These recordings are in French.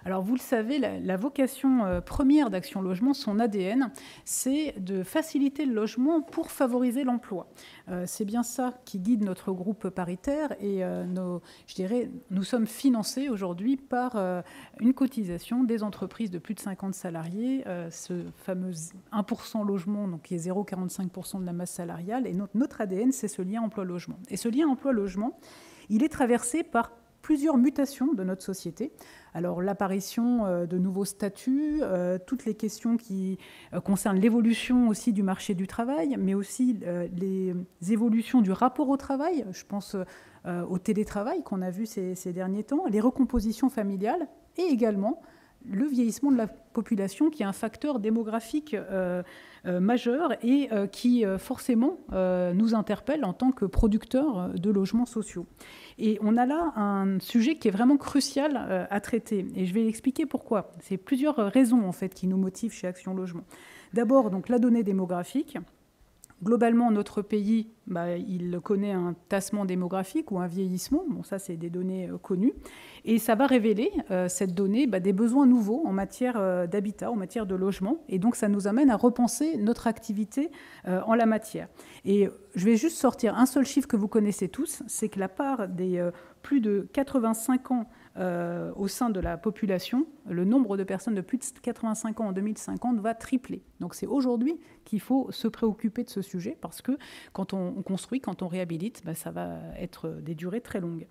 Alors vous le savez, la vocation première d'Action Logement, son ADN, c'est de faciliter le logement pour favoriser l'emploi. C'est bien ça qui guide notre groupe paritaire et je dirais, nous sommes financés aujourd'hui par une cotisation des entreprises de plus de 50 salariés, ce fameux 1% logement, donc qui est 0,45% de la masse salariale. Et notre ADN, c'est ce lien emploi-logement. Et ce lien emploi-logement, il est traversé par plusieurs mutations de notre société. Alors l'apparition de nouveaux statuts, toutes les questions qui concernent l'évolution aussi du marché du travail, mais aussi les évolutions du rapport au travail. Je pense au télétravail qu'on a vu ces derniers temps, les recompositions familiales et également le vieillissement de la population qui est un facteur démographique majeur et qui forcément nous interpelle en tant que producteurs de logements sociaux. Et on a là un sujet qui est vraiment crucial à traiter. Et je vais expliquer pourquoi. C'est plusieurs raisons en fait qui nous motivent chez Action Logement. D'abord, donc, la donnée démographique. Globalement, notre pays, il connaît un tassement démographique ou un vieillissement. Bon, ça, c'est des données connues. Et ça va révéler, cette donnée, des besoins nouveaux en matière d'habitat, en matière de logement. Et donc, ça nous amène à repenser notre activité en la matière. Et je vais juste sortir un seul chiffre que vous connaissez tous, c'est que la part des plus de 85 ans au sein de la population, le nombre de personnes de plus de 85 ans en 2050 va tripler. Donc c'est aujourd'hui qu'il faut se préoccuper de ce sujet parce que quand on construit, quand on réhabilite, ça va être des durées très longues.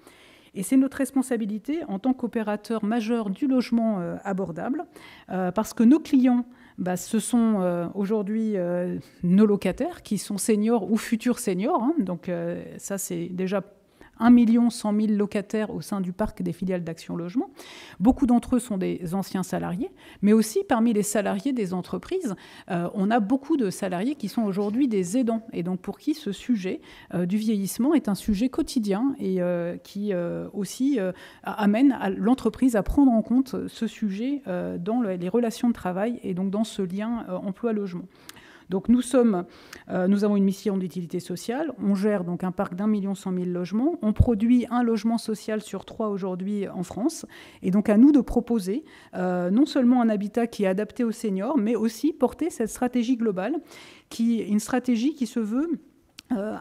Et c'est notre responsabilité en tant qu'opérateur majeur du logement abordable parce que nos clients, ce sont aujourd'hui nos locataires qui sont seniors ou futurs seniors. Donc ça, c'est déjà 1 100 000 locataires au sein du parc des filiales d'Action Logement. Beaucoup d'entre eux sont des anciens salariés, mais aussi parmi les salariés des entreprises, on a beaucoup de salariés qui sont aujourd'hui des aidants et donc pour qui ce sujet du vieillissement est un sujet quotidien et qui aussi amène l'entreprise à prendre en compte ce sujet dans les relations de travail et donc dans ce lien emploi-logement. Donc nous avons une mission d'utilité sociale, on gère donc un parc d'1 100 000 logements, on produit un logement social sur 3 aujourd'hui en France, et donc à nous de proposer non seulement un habitat qui est adapté aux seniors, mais aussi porter cette stratégie globale, une stratégie qui se veut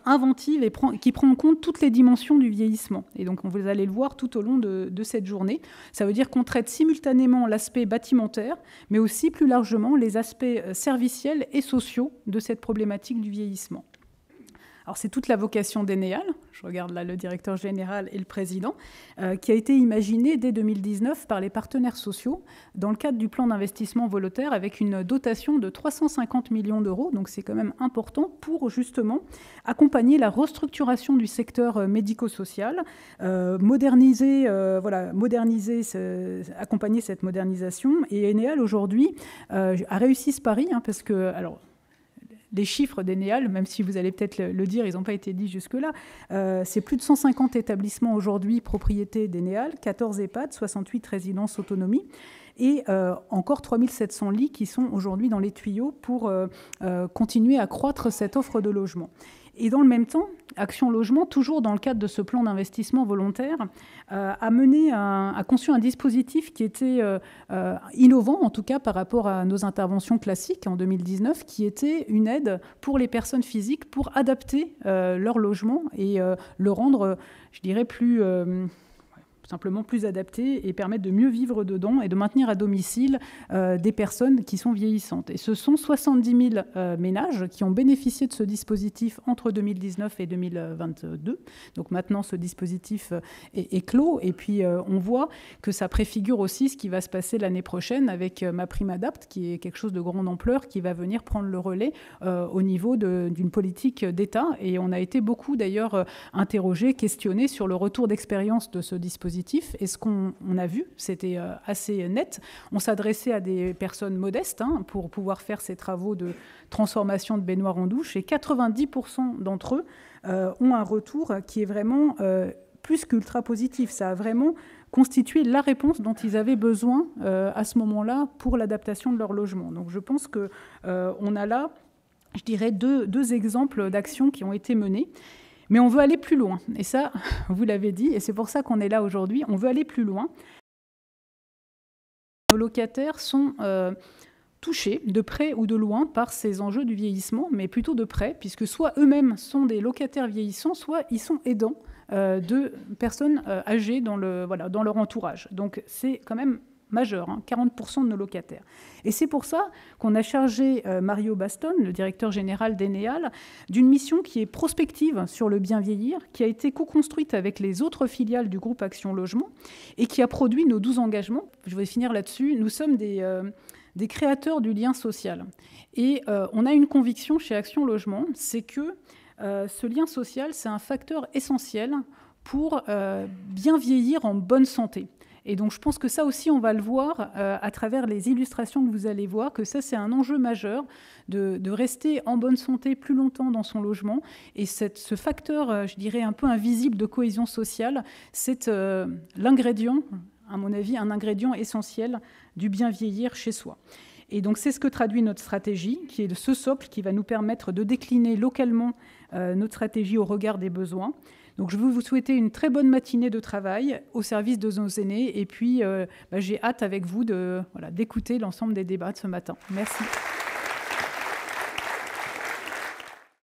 inventive et qui prend en compte toutes les dimensions du vieillissement. Et donc, vous allez le voir tout au long de cette journée. Ça veut dire qu'on traite simultanément l'aspect bâtimentaire, mais aussi plus largement les aspects serviciels et sociaux de cette problématique du vieillissement. Alors, c'est toute la vocation d'Eneal, je regarde là le directeur général et le président, qui a été imaginée dès 2019 par les partenaires sociaux dans le cadre du plan d'investissement volontaire avec une dotation de 350 millions d'euros. Donc, c'est quand même important pour justement accompagner la restructuration du secteur médico-social, accompagner cette modernisation. Et Eneal, aujourd'hui, a réussi ce pari, parce que... Alors, les chiffres d'Eneal, même si vous allez peut-être le dire, ils n'ont pas été dits jusque-là, c'est plus de 150 établissements aujourd'hui propriété d'Eneal, 14 EHPAD, 68 résidences autonomie et encore 3700 lits qui sont aujourd'hui dans les tuyaux pour continuer à croître cette offre de logement. Et dans le même temps, Action Logement, toujours dans le cadre de ce plan d'investissement volontaire, a conçu un dispositif qui était innovant, en tout cas par rapport à nos interventions classiques en 2019, qui était une aide pour les personnes physiques pour adapter leur logement et le rendre, je dirais, simplement plus adapté et permettre de mieux vivre dedans et de maintenir à domicile des personnes qui sont vieillissantes. Et ce sont 70 000 ménages qui ont bénéficié de ce dispositif entre 2019 et 2022. Donc maintenant, ce dispositif est clos. Et puis, on voit que ça préfigure aussi ce qui va se passer l'année prochaine avec MaPrimeAdapt', qui est quelque chose de grande ampleur, qui va venir prendre le relais au niveau d'une politique d'État. Et on a été beaucoup, d'ailleurs, interrogés, questionnés sur le retour d'expérience de ce dispositif. Et ce qu'on a vu, c'était assez net. On s'adressait à des personnes modestes pour pouvoir faire ces travaux de transformation de baignoire en douche. Et 90% d'entre eux ont un retour qui est vraiment plus qu'ultra positif. Ça a vraiment constitué la réponse dont ils avaient besoin à ce moment-là pour l'adaptation de leur logement. Donc je pense qu'on a là, je dirais, deux exemples d'actions qui ont été menées. Mais on veut aller plus loin. Et ça, vous l'avez dit, et c'est pour ça qu'on est là aujourd'hui. On veut aller plus loin. nos locataires sont touchés de près ou de loin par ces enjeux du vieillissement, mais plutôt de près, puisque soit eux-mêmes sont des locataires vieillissants, soit ils sont aidants de personnes âgées dans leur entourage. Donc c'est quand même majeur, 40% de nos locataires. Et c'est pour ça qu'on a chargé Mario Baston, le directeur général d'Eneal, d'une mission qui est prospective sur le bien vieillir, qui a été co-construite avec les autres filiales du groupe Action Logement et qui a produit nos 12 engagements. Je vais finir là-dessus. Nous sommes des créateurs du lien social. Et on a une conviction chez Action Logement, c'est que ce lien social, c'est un facteur essentiel pour bien vieillir en bonne santé. Et donc, je pense que ça aussi, on va le voir à travers les illustrations que vous allez voir, que ça, c'est un enjeu majeur de rester en bonne santé plus longtemps dans son logement. Et ce facteur, je dirais, un peu invisible de cohésion sociale, c'est l'ingrédient, à mon avis, un ingrédient essentiel du bien vieillir chez soi. Et donc, c'est ce que traduit notre stratégie, qui est de ce socle qui va nous permettre de décliner localement notre stratégie au regard des besoins. Donc, je veux vous souhaiter une très bonne matinée de travail au service de nos aînés. Et puis, j'ai hâte avec vous d'écouter l'ensemble des débats de ce matin. Merci.